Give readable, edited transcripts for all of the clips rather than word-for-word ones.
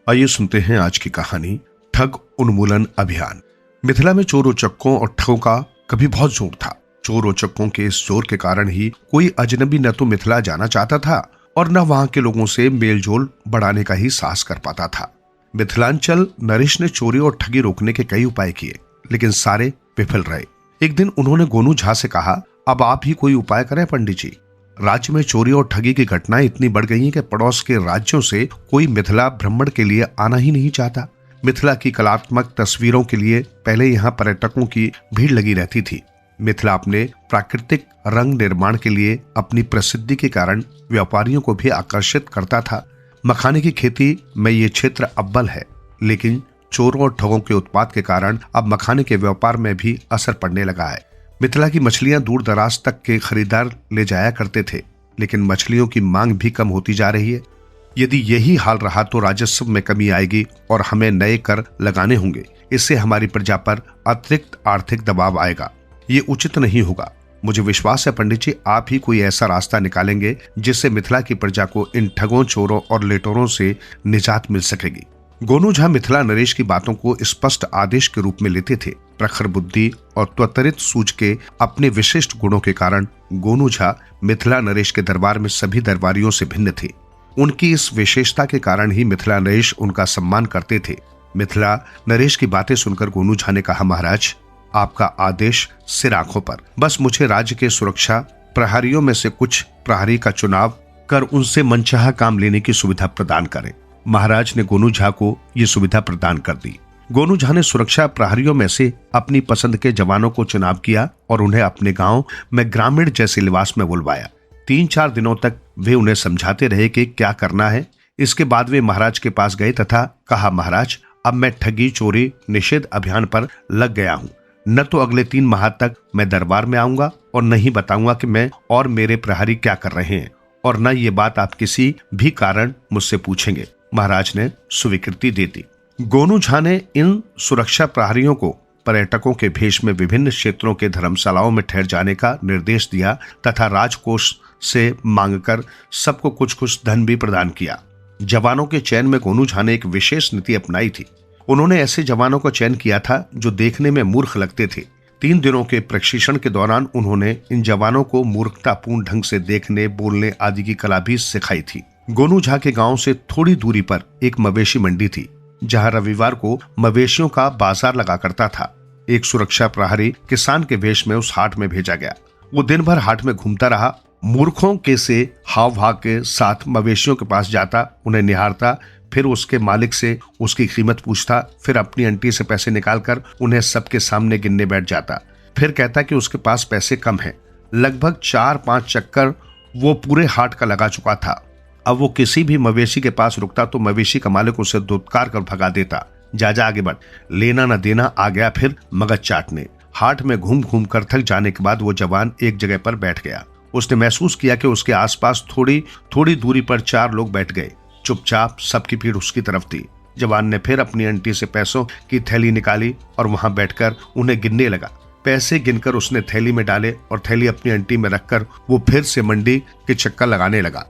आइए सुनते हैं आज की कहानी ठग उन्मूलन अभियान। मिथिला में चोर उचक्कों और ठगों का कभी बहुत जोर था। चोर उचक्कों के इस जोर के कारण ही कोई अजनबी न तो मिथिला जाना चाहता था और न वहां के लोगों से मेलजोल बढ़ाने का ही साहस कर पाता था। मिथिलांचल नरेश ने चोरी और ठगी रोकने के कई उपाय किए, लेकिन सारे विफल रहे। एक दिन उन्होंने गोनू झा से कहा, अब आप ही कोई उपाय करें पंडित जी। राज्य में चोरी और ठगी की घटनाएं इतनी बढ़ गई हैं कि पड़ोस के राज्यों से कोई मिथिला भ्रमण के लिए आना ही नहीं चाहता। मिथिला की कलात्मक तस्वीरों के लिए पहले यहाँ पर्यटकों की भीड़ लगी रहती थी। मिथिला अपने प्राकृतिक रंग निर्माण के लिए अपनी प्रसिद्धि के कारण व्यापारियों को भी आकर्षित करता था। मखाने की खेती में ये क्षेत्र अव्वल है, लेकिन चोरों और ठगों के उत्पात के कारण अब मखाने के व्यापार में भी असर पड़ने लगा है। मिथिला की मछलियां दूर दराज तक के खरीदार ले जाया करते थे, लेकिन मछलियों की मांग भी कम होती जा रही है। यदि यही हाल रहा तो राजस्व में कमी आएगी और हमें नए कर लगाने होंगे। इससे हमारी प्रजा पर अतिरिक्त आर्थिक दबाव आएगा। ये उचित नहीं होगा। मुझे विश्वास है पंडित जी, आप ही कोई ऐसा रास्ता निकालेंगे जिससे मिथिला की प्रजा को इन ठगों, चोरों और लेटोरों से निजात मिल सकेगी। गोनू झा मिथिला नरेश की बातों को स्पष्ट आदेश के रूप में लेते थे। प्रखर बुद्धि और त्वरित सूझ के अपने विशिष्ट गुणों के कारण गोनू झा मिथिला नरेश के दरबार में सभी दरबारियों से भिन्न थे। उनकी इस विशेषता के कारण ही मिथिला नरेश उनका सम्मान करते थे। मिथिला नरेश की बातें सुनकर गोनू झा ने कहा, महाराज, आपका आदेश सिर आंखों पर। बस मुझे राज्य के सुरक्षा प्रहरियों में से कुछ प्रहरी का चुनाव कर उनसे मनचाहा काम लेने की सुविधा प्रदान करें। महाराज ने गोनू झा को यह सुविधा प्रदान कर दी। गोनू झा ने सुरक्षा प्रहरियों में से अपनी पसंद के जवानों को चुनाव किया और उन्हें अपने गांव में ग्रामीण जैसे लिबास में बुलवाया। 3-4 दिनों तक वे उन्हें समझाते रहे कि क्या करना है। इसके बाद वे महाराज के पास गए तथा कहा, महाराज, अब मैं ठगी चोरी निषेध अभियान पर लग गया हूँ। न तो अगले 3 माह तक मैं दरबार में आऊंगा और न ही बताऊंगा कि मैं और मेरे प्रहरी क्या कर रहे हैं, और न ये बात आप किसी भी कारण मुझसे पूछेंगे। महाराज ने स्वीकृति दे दी। गोनू झा ने इन सुरक्षा प्रहरियों को पर्यटकों के भेष में विभिन्न क्षेत्रों के धर्मशालाओं में ठहर जाने का निर्देश दिया तथा राजकोष से मांगकर सबको कुछ कुछ धन भी प्रदान किया। जवानों के चयन में गोनू झा ने एक विशेष नीति अपनाई थी। उन्होंने ऐसे जवानों का चयन किया था जो देखने में मूर्ख लगते थे। 3 दिनों के प्रशिक्षण के दौरान उन्होंने इन जवानों को मूर्खतापूर्ण ढंग से देखने, बोलने आदि की कला भी सिखाई थी। गोनू झा के गांव से थोड़ी दूरी पर एक मवेशी मंडी थी, जहां रविवार को मवेशियों का बाजार लगा करता था। एक सुरक्षा प्रहरी किसान के वेश में उस हाट में भेजा गया। वो दिन भर हाट में घूमता रहा। मूर्खों के से हाव भाव के साथ मवेशियों के पास जाता, उन्हें निहारता, फिर उसके मालिक से उसकी कीमत पूछता, फिर अपनी अंटी से पैसे निकालकर उन्हें सबके सामने गिनने बैठ जाता। फिर कहता कि उसके पास पैसे कम हैं। लगभग 4-5 चक्कर वो पूरे हाट का लगा चुका था। अब वो किसी भी मवेशी के पास रुकता तो मवेशी का मालिक उसे धुतकार कर भगा देता। जा आगे बढ़, लेना न देना आ गया फिर मगज चाटने। हाट में घूम घूम कर थक जाने के बाद वो जवान एक जगह पर बैठ गया। उसने महसूस किया कि उसके आसपास थोड़ी दूरी पर 4 लोग बैठ गए। चुपचाप सबकी भीड़ उसकी तरफ थी। जवान ने फिर अपनी अंटी से पैसों की थैली निकाली और वहां बैठकर उन्हें गिनने लगा। पैसे गिनकर उसने थैली में डाले और थैली अपनी अंटी में रखकर वो फिर से मंडी के चक्कर लगाने लगा।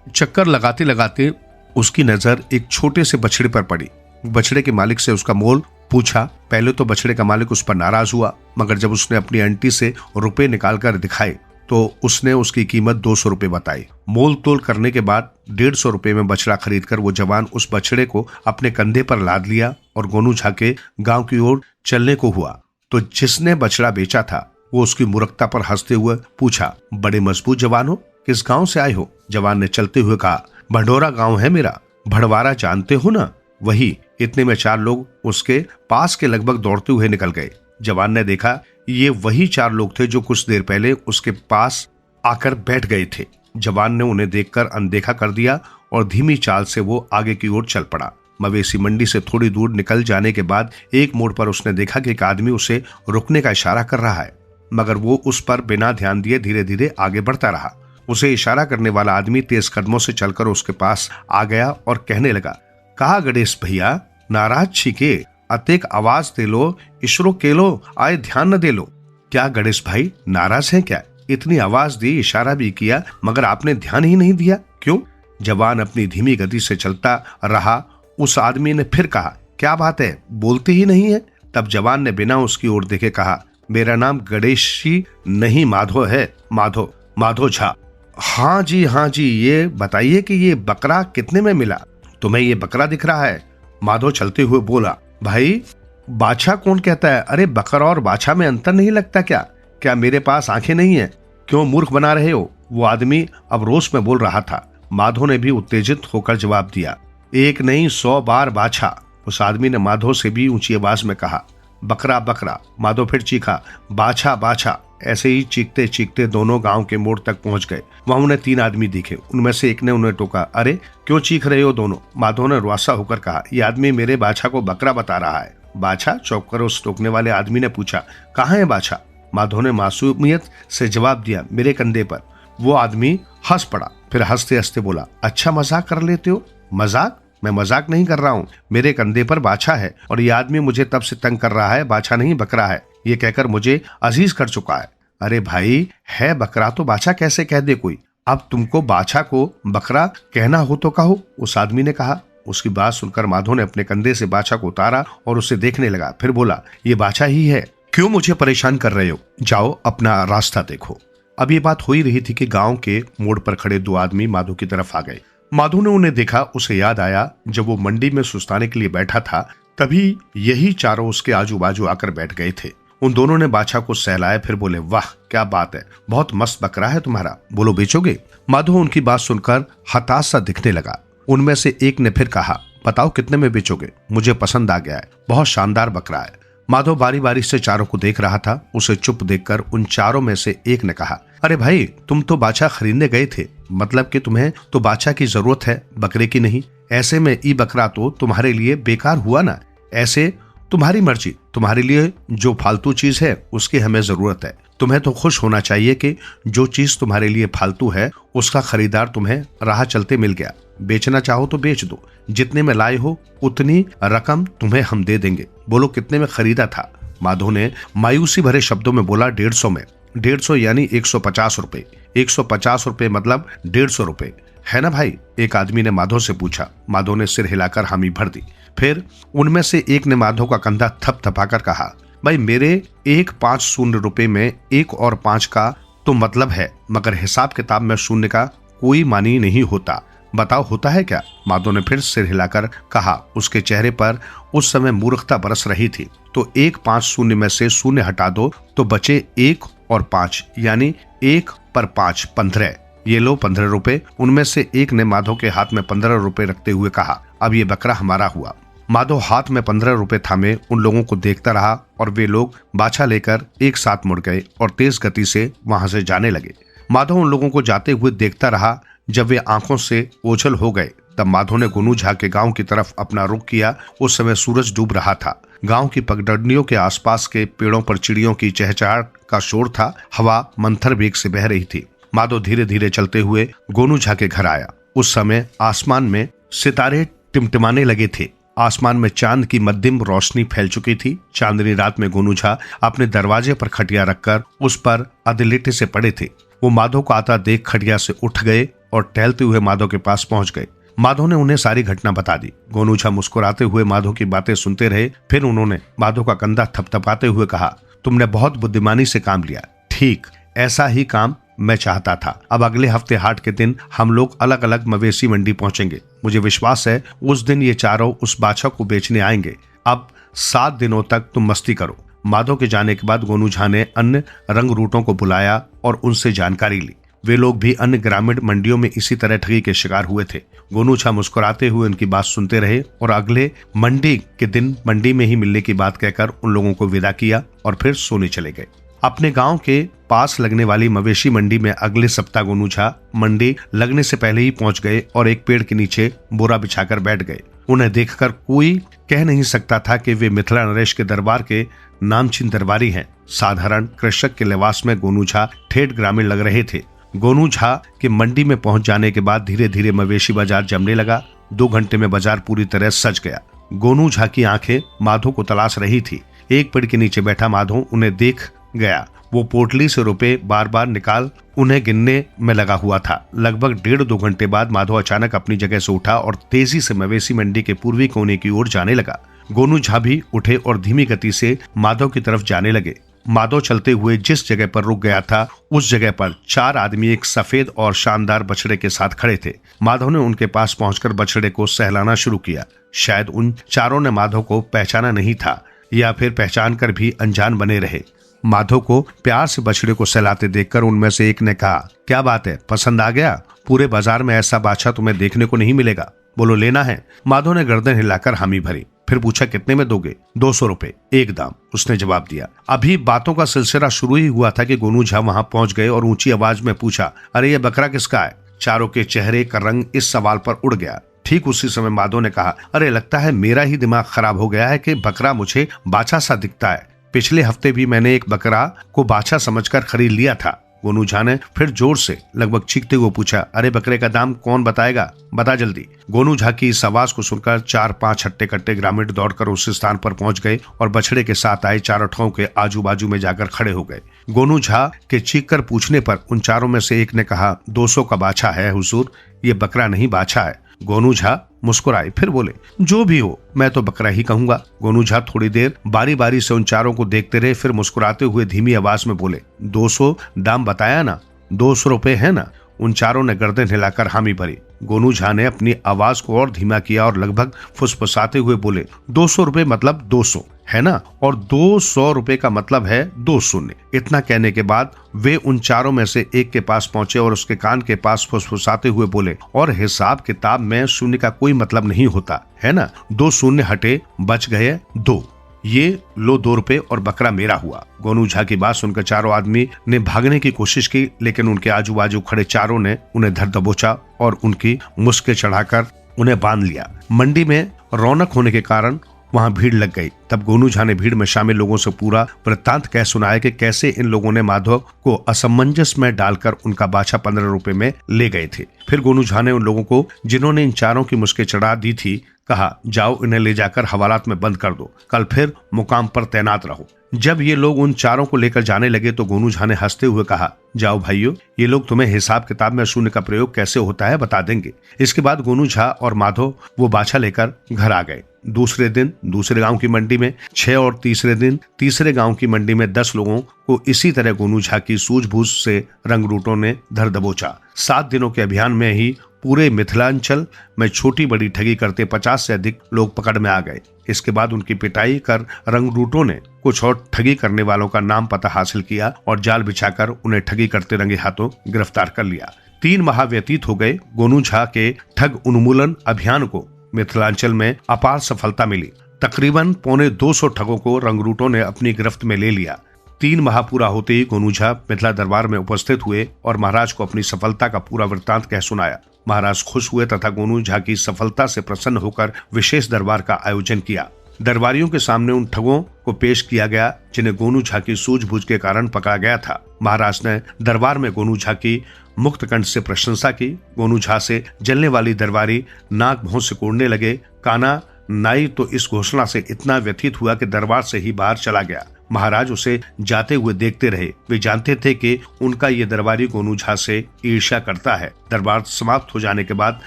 चक्कर लगाते लगाते उसकी नजर एक छोटे से बछड़े पर पड़ी। बछड़े के मालिक से उसका मोल पूछा। पहले तो बछड़े का मालिक उस पर नाराज हुआ, मगर जब उसने अपनी अंटी से रुपए निकालकर दिखाए तो उसने उसकी कीमत 200 रुपए बताई। मोल तोल करने के बाद 150 रुपए में बछड़ा खरीदकर वो जवान उस बछड़े को अपने कंधे पर लाद लिया और गोनू झा के गांव की ओर चलने को हुआ तो जिसने बछड़ा बेचा था वो उसकी मूर्खता पर हंसते हुए पूछा, बड़े मजबूत जवान हो, किस गांव से आए हो? जवान ने चलते हुए कहा, भंडोरा गांव है मेरा। भड़वारा जानते हो ना? वही। इतने में 4 लोग उसके पास के लगभग दौड़ते हुए निकल गए। जवान ने देखा ये वही 4 लोग थे जो कुछ देर पहले उसके पास आकर बैठ गए थे। जवान ने उन्हें देखकर अनदेखा कर दिया और धीमी चाल से वो आगे की ओर चल पड़ा। मवेशी मंडी से थोड़ी दूर निकल जाने के बाद एक मोड़ पर उसने देखा कि एक आदमी उसे रुकने का इशारा कर रहा है, मगर वो उस पर बिना ध्यान दिए धीरे धीरे आगे बढ़ता रहा। उसे इशारा करने वाला आदमी तेज कदमों से चलकर उसके पास आ गया और कहने लगा, कहा गणेश भैया, नाराज छिके, अतेक आवाज दे लो, इशरो के लो, आए ध्यान न दे लो। क्या गणेश भाई नाराज हैं क्या? इतनी आवाज दी, इशारा भी किया, मगर आपने ध्यान ही नहीं दिया, क्यों? जवान अपनी धीमी गति से चलता रहा उस आदमी ने फिर कहा, क्या बात है, बोलते ही नहीं है? तब जवान ने बिना उसकी ओर देखे कहा, मेरा नाम गणेशी नहीं माधो है, माधो झा। हाँ जी, ये बताइए कि ये बकरा कितने में मिला? तुम्हें ये बकरा दिख रहा है? माधो चलते हुए बोला, भाई बाछा कौन कहता है? अरे बकरा और बाछा में अंतर नहीं लगता क्या मेरे पास आंखें नहीं है? क्यों मूर्ख बना रहे हो? वो आदमी अब रोष में बोल रहा था। माधो ने भी उत्तेजित होकर जवाब दिया, एक नहीं 100 बार बाछा। उस आदमी ने माधो से भी ऊंची आवाज में कहा, बकरा। माधो फिर चीखा, बाछा। ऐसे ही चीखते चीखते दोनों गांव के मोड़ तक पहुंच गए। वहां उन्हें 3 आदमी दिखे। उनमें से एक ने उन्हें टोका, अरे क्यों चीख रहे हो दोनों? माधो ने रुआसा होकर कहा, यह आदमी मेरे बाछा को बकरा बता रहा है। बाछा? चौंक कर उस टोकने वाले आदमी ने पूछा, कहाँ है बाछा? माधो ने मासूमियत से जवाब दिया, मेरे कंधे पर। वो आदमी हंस पड़ा, फिर हंसते हंसते बोला, अच्छा मजाक कर लेते हो? मजाक? मैं मजाक नहीं कर रहा हूँ, मेरे कंधे पर बाछा है और ये आदमी मुझे तब से तंग कर रहा है, बाछा नहीं बकरा है, ये कहकर मुझे अजीज कर चुका है। अरे भाई, है बकरा तो बाछा कैसे कह दे कोई? अब तुमको बाछा को बकरा कहना हो तो कहो, उस आदमी ने कहा। उसकी बात सुनकर माधो ने अपने कंधे से बाछा को उतारा और उसे देखने लगा। फिर बोला, ये बाछा ही है, क्यों मुझे परेशान कर रहे हो? जाओ अपना रास्ता देखो। अब ये बात हो ही रही थी कि गांव के मोड़ पर खड़े 2 आदमी माधो की तरफ आ गए। माधो ने उन्हें देखा। उसे याद आया, जब वो मंडी में सुस्ताने के लिए बैठा था तभी यही चारों उसके आजू बाजू आकर बैठ गए थे। उन दोनों ने बाछा को सहलाया, फिर बोले, वाह क्या बात है, बहुत मस्त बकरा है तुम्हारा, बोलो बेचोगे? माधो उनकी बात सुनकर हताश सा दिखने लगा। उनमें से एक ने फिर कहा, बताओ कितने में बेचोगे? मुझे पसंद आ गया है, बहुत शानदार बकरा है। माधो बारी बारी से चारों को देख रहा था। उसे चुप देखकर उन चारों में से एक ने कहा, अरे भाई, तुम तो बाछा खरीदने गए थे, मतलब कि तुम्हें तो बाछा की जरूरत है, बकरे की नहीं। ऐसे में ई बकरा तो तुम्हारे लिए बेकार हुआ ना। ऐसे तुम्हारी मर्जी, तुम्हारे लिए जो फालतू चीज है उसकी हमें जरूरत है। तुम्हें तो खुश होना चाहिए कि जो चीज तुम्हारे लिए फालतू है उसका खरीदार तुम्हें राह चलते मिल गया। बेचना चाहो तो बेच दो, जितने में लाए हो उतनी रकम तुम्हें हम दे देंगे। बोलो कितने में खरीदा था? माधो ने मायूसी भरे शब्दों में बोला, 150 में। 150 यानी 150 रुपए। 150 रुपए मतलब 150 रुपए है ना भाई? एक आदमी ने माधो से पूछा। माधो ने सिर हिलाकर हामी भर दी। फिर उनमें से एक ने माधो का कंधा थपथपाकर कहा, भाई मेरे 150 रुपए में 1 और 5 का तो मतलब है, मगर हिसाब किताब में शून्य का कोई मानी नहीं होता। बताओ होता है क्या? माधो ने फिर सिर हिलाकर कहा। उसके चेहरे पर उस समय मूर्खता बरस रही थी। तो 150 में से शून्य हटा दो तो बचे 1 और 5, यानी 1 पर 5 15। ये लो 15 रुपए। उनमें से एक ने माधो के हाथ में 15 रुपए रखते हुए कहा, अब ये बकरा हमारा हुआ। माधो हाथ में 15 रुपए थामे उन लोगों को देखता रहा और वे लोग बाछा लेकर एक साथ मुड़ गए और तेज गति से वहां से जाने लगे। माधो उन लोगों को जाते हुए देखता रहा। जब वे आंखों से ओझल हो गए तब माधो ने गोनू झा के गांव की तरफ अपना रुख किया। उस समय सूरज डूब रहा था। गांव की पगडंडियों के आसपास के पेड़ों पर चिड़ियों की चहचहाट का शोर था। हवा मंथर वेग से बह रही थी। माधो धीरे धीरे चलते हुए गोनू झा के घर आया। उस समय आसमान में सितारे टिमटिमाने लगे थे। आसमान में चांद की मध्यम रोशनी फैल चुकी थी। चांदनी रात में गोनू झा अपने दरवाजे पर खटिया रखकर उस पर अधलेटे से पड़े थे। वो माधो को आता देख खटिया से उठ गए और टहलते हुए माधो के पास पहुंच गए। माधो ने उन्हें सारी घटना बता दी। गोनू झा मुस्कुराते हुए माधो की बातें सुनते रहे। फिर उन्होंने माधो का कंधा थपथपाते हुए कहा, तुमने बहुत बुद्धिमानी से काम लिया। ठीक ऐसा ही काम मैं चाहता था। अब अगले हफ्ते हाट के दिन हम लोग अलग अलग मवेशी मंडी पहुंचेंगे। मुझे विश्वास है उस दिन ये चारों उस बाछा को बेचने आएंगे। अब 7 दिनों तक तुम मस्ती करो। माधो के जाने के बाद गोनू झा ने अन्य रंग रूटों को बुलाया और उनसे जानकारी ली। वे लोग भी अन्य ग्रामीण मंडियों में इसी तरह ठगी के शिकार हुए थे। गोनू झा मुस्कुराते हुए उनकी बात सुनते रहे और अगले मंडी के दिन मंडी में ही मिलने की बात कहकर उन लोगों को विदा किया और फिर सोने चले गए। अपने गांव के पास लगने वाली मवेशी मंडी में अगले सप्ताह गोनू झा मंडी लगने से पहले ही पहुंच गए और एक पेड़ के नीचे बोरा बिछाकर बैठ गए। उन्हें देखकर कोई कह नहीं सकता था कि वे मिथिला नरेश के दरबार के नामचीन दरबारी हैं। साधारण कृषक के लिबास में गोनू झा ठेठ ग्रामीण लग रहे थे। गोनू झा के मंडी में पहुंच जाने के बाद धीरे धीरे मवेशी बाजार जमने लगा। 2 घंटे में बाजार पूरी तरह सज गया। गोनू झा की आंखें माधो को तलाश रही थी। एक पेड़ के नीचे बैठा माधो उन्हें देख गया। वो पोटली से रुपए बार बार निकाल उन्हें गिनने में लगा हुआ था। लगभग 1.5-2 घंटे बाद माधव अचानक अपनी जगह से उठा और तेजी से मवेशी मंडी के पूर्वी कोने की ओर जाने लगा। गोनू झा भी उठे और धीमी गति से माधव की तरफ जाने लगे। माधव चलते हुए जिस जगह पर रुक गया था उस जगह पर 4 आदमी एक सफेद और शानदार बछड़े के साथ खड़े थे। माधव ने उनके पास पहुंचकर बछड़े को सहलाना शुरू किया। शायद उन चारों ने माधव को पहचाना नहीं था या फिर पहचान कर भी अनजान बने रहे। माधव को प्यार से बछड़े को सहलाते देखकर उनमें से एक ने कहा, क्या बात है, पसंद आ गया? पूरे बाजार में ऐसा बाछा तुम्हें देखने को नहीं मिलेगा। बोलो लेना है? माधव ने गर्दन हिलाकर हामी भरी। फिर पूछा, कितने में दोगे? 200 रुपए एक दाम, उसने जवाब दिया। अभी बातों का सिलसिला शुरू ही हुआ था कि गोनू झा वहां पहुंच गए और ऊंची आवाज में पूछा, अरे ये बकरा किसका है? चारों के चेहरे का रंग इस सवाल पर उड़ गया। ठीक उसी समय माधव ने कहा, अरे लगता है मेरा ही दिमाग खराब हो गया है कि बकरा मुझे बाछा सा दिखता है। पिछले हफ्ते भी मैंने एक बकरा को बाछा समझकर खरीद लिया था। गोनू झा ने फिर जोर से लगभग चीखते हुए पूछा, अरे बकरे का दाम कौन बताएगा? बता जल्दी। गोनू झा की इस आवाज को सुनकर 4-5 हट्टे कट्टे ग्रामीण दौड़कर उस स्थान पर पहुंच गए और बछड़े के साथ आए चारों ठों के आजू बाजू में जाकर खड़े हो गए। गोनू झा के चीख कर पूछने पर उन चारों में से एक ने कहा, 200 का बाछा है हुजूर, ये बकरा नहीं बाछा है। गोनू झा मुस्कुराए, फिर बोले, जो भी हो मैं तो बकरा ही कहूंगा। गोनू झा थोड़ी देर बारी बारी से उन चारों को देखते रहे, फिर मुस्कुराते हुए धीमी आवाज में बोले, 200 दाम बताया ना? 200 रुपए है ना? उन चारों ने गर्दन हिलाकर हामी भरी। गोनू झा ने अपनी आवाज को और धीमा किया और लगभग फुसफुसाते हुए बोले, 200 रुपए मतलब 200 है ना? और 200 रुपए का मतलब है 2 शून्य। इतना कहने के बाद वे उन चारों में से एक के पास पहुंचे और उसके कान के पास फुसफुसाते हुए बोले, और हिसाब किताब में शून्य का कोई मतलब नहीं होता है ना? 2 शून्य हटे, बच गए 2। ये लो 2 रुपए और बकरा मेरा हुआ। गोनू झा की बात सुनकर चारों आदमी ने भागने की कोशिश की, लेकिन उनके आजू बाजू खड़े चारों ने उन्हें धर दबोचा और उनकी मुस्के चढ़ाकर उन्हें बांध लिया। मंडी में रौनक होने के कारण वहां भीड़ लग गई। तब गोनू झा ने भीड़ में शामिल लोगों से पूरा वृत्तांत कह सुनाया कि कैसे इन लोगों ने माधव को असमंजस में डालकर उनका बाछा 15 रुपए में ले गए थे। फिर गोनू झा ने उन लोगों को जिन्होंने इन चारों की मुस्के चढ़ा दी थी कहा, जाओ इन्हें ले जाकर हवालात में बंद कर दो, कल फिर मुकाम पर तैनात रहो। जब ये लोग उन चारों को लेकर जाने लगे तो गोनू झा ने हंसते हुए कहा, जाओ भाइयों, ये लोग तुम्हें हिसाब किताब में शून्य का प्रयोग कैसे होता है बता देंगे। इसके बाद गोनू झा और माधव वो बाछा लेकर घर आ गए। दूसरे दिन दूसरे गांव की मंडी में 6 और तीसरे दिन तीसरे गांव की मंडी में 10 लोगों को इसी तरह गोनू झा की सूझबूझ से रंगरूटों ने धर दबोचा। 7 दिनों के अभियान में ही पूरे मिथिलांचल में छोटी बड़ी ठगी करते 50 से अधिक लोग पकड़ में आ गए। इसके बाद उनकी पिटाई कर रंगरूटों ने कुछ और ठगी करने वालों का नाम पता हासिल किया और जाल बिछाकर उन्हें ठगी करते रंगे हाथों गिरफ्तार कर लिया। 3 माह व्यतीत हो गए। गोनू झा के ठग उन्मूलन अभियान को मिथिलांचल में अपार सफलता मिली। तकरीबन 250 ठगों को रंगरूटों ने अपनी गिरफ्त में ले लिया। 3 माह पूरा होते ही गोनू झा मिथिला दरबार में उपस्थित हुए और महाराज को अपनी सफलता का पूरा वृत्तांत कह सुनाया। महाराज खुश हुए तथा गोनू झा की सफलता से प्रसन्न होकर विशेष दरबार का आयोजन किया। दरबारियों के सामने उन ठगों को पेश किया गया जिन्हें गोनू झा की सूझबूझ के कारण पकड़ा गया था। महाराज ने दरबार में गोनू झा की मुक्त कंठ से प्रशंसा की। गोनू झा से जलने वाली दरबारी नाक भौं से कोड़ने लगे। काना नाई तो इस घोषणा से इतना व्यथित हुआ कि दरबार से ही बाहर चला गया। महाराज उसे जाते हुए देखते रहे। वे जानते थे कि उनका ये दरबारी गोनू झा से ईर्ष्या करता है। दरबार समाप्त हो जाने के बाद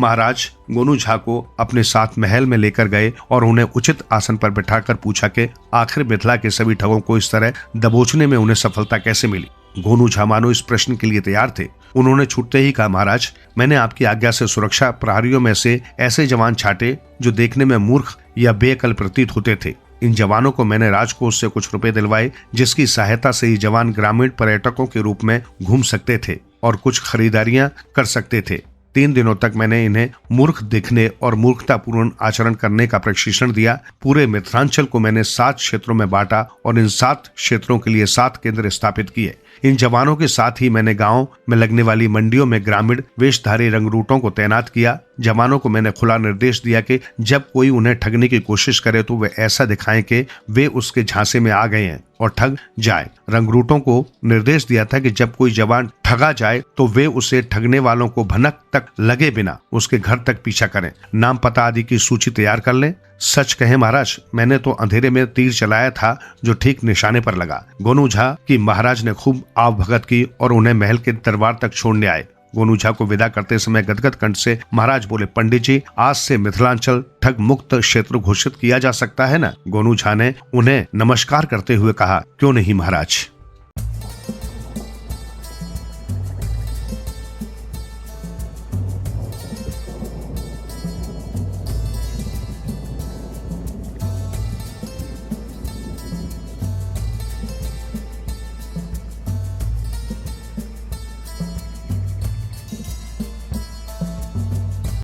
महाराज गोनू झा को अपने साथ महल में लेकर गए और उन्हें उचित आसन पर बिठाकर पूछा कि आखिर मिथिला के सभी ठगों को इस तरह दबोचने में उन्हें सफलता कैसे मिली। गोनू झा मानो इस प्रश्न के लिए तैयार थे। उन्होंने छूटते ही कहा, महाराज, मैंने आपकी आज्ञा से सुरक्षा प्रहरियों में से ऐसे जवान छाटे जो देखने में मूर्ख या बेअकल प्रतीत होते थे। इन जवानों को मैंने राजकोष से कुछ रुपए दिलवाए, जिसकी सहायता से ये जवान ग्रामीण पर्यटकों के रूप में घूम सकते थे और कुछ खरीदारियां कर सकते थे। 3 दिनों तक मैंने इन्हें मूर्ख दिखने और मूर्खतापूर्ण आचरण करने का प्रशिक्षण दिया। पूरे मिथिलांचल को मैंने 7 क्षेत्रों में बांटा और इन 7 क्षेत्रों के लिए 7 केंद्र स्थापित किए। इन जवानों के साथ ही मैंने गांव में लगने वाली मंडियों में ग्रामीण वेशधारी रंगरूटों को तैनात किया। जवानों को मैंने खुला निर्देश दिया कि जब कोई उन्हें ठगने की कोशिश करे तो वे ऐसा दिखाएं कि वे उसके झांसे में आ गए हैं और ठग जाए। रंगरूटों को निर्देश दिया था कि जब कोई जवान ठगा जाए तो वे उसे ठगने वालों को भनक तक लगे बिना उसके घर तक पीछा करें। नाम पता आदि की सूची तैयार कर लें। सच कहे महाराज, मैंने तो अंधेरे में तीर चलाया था जो ठीक निशाने पर लगा। गोनू झा की महाराज ने खूब आवभगत की और उन्हें महल के दरबार तक छोड़ने आए। गोनू झा को विदा करते समय गदगद कंठ से महाराज बोले, पंडित जी, आज से मिथिलांचल ठग मुक्त क्षेत्र घोषित किया जा सकता है ना? गोनू झा ने उन्हें नमस्कार करते हुए कहा, क्यों नहीं महाराज।